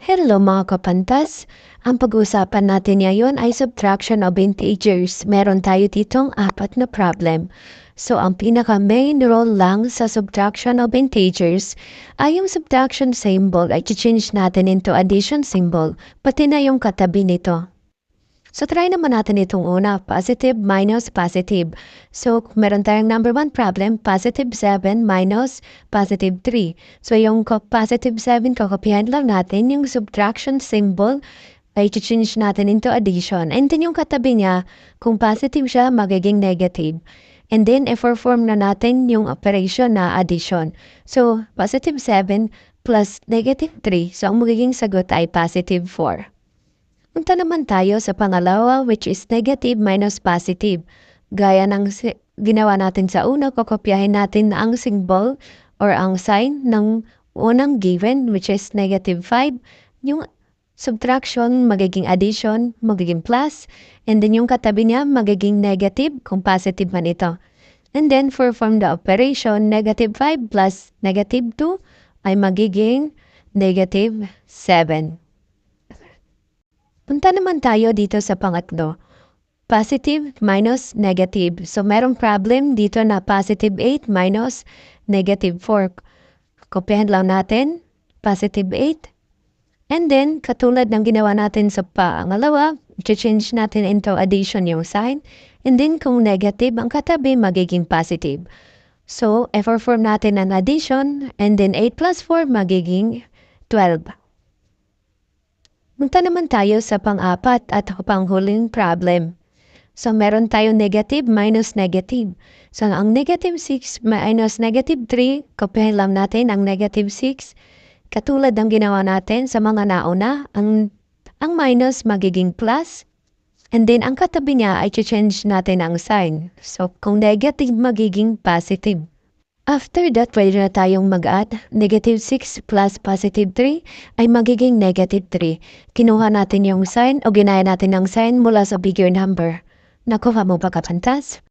Hello mga kapantas! Ang pag-uusapan natin ngayon ay subtraction of integers. Meron tayo ditong apat na problem. So, ang pinaka-main role lang sa subtraction of integers ay yung subtraction symbol ay change natin into addition symbol, pati na yung katabi nito. So, try naman natin itong una, positive minus positive. So, meron tayong number 1 problem, positive 7 minus positive 3. So, yung positive 7, kakopihan lang natin yung subtraction symbol ay change natin into addition. And then yung katabi niya, kung positive siya, magiging negative. And then, i-perform na natin yung operation na addition. So, positive 7 plus negative 3. So, ang magiging sagot ay positive 4. Punta naman tayo sa pangalawa which is negative minus positive. Gaya ng ginawa natin sa una, kokopyahin natin ang symbol or ang sign ng unang given which is negative 5. Yung subtraction, magiging addition, magiging plus. And then yung katabi niya, magiging negative kung positive man ito. And then perform the operation, negative 5 plus negative 2 ay magiging negative 7. Punta naman tayo dito sa pangatlo. Positive minus negative. So, merong problem dito na positive 8 minus negative 4. Kopyahan lang natin. Positive 8. And then, katulad ng ginawa natin sa pangalawa, change natin into addition yung sign. And then, kung negative, ang katabi magiging positive. So, i-perform natin ang addition. And then, 8 plus 4 magiging 12. Punta naman tayo sa pang-apat at panghuling problem. So, meron tayo negative minus negative. So, ang negative 6 minus negative 3, kopyahin lang natin ang negative 6. Katulad ng ginawa natin sa mga nauna, ang minus magiging plus. And then, ang katabi niya ay change natin ang sign. So, kung negative, magiging positive. After that, pwede na tayong mag-add. Negative 6 plus positive 3 ay magiging negative 3. Kinuha natin yung sign o ginaya natin ang sign mula sa bigger number. Nakuha mo ba kapantas?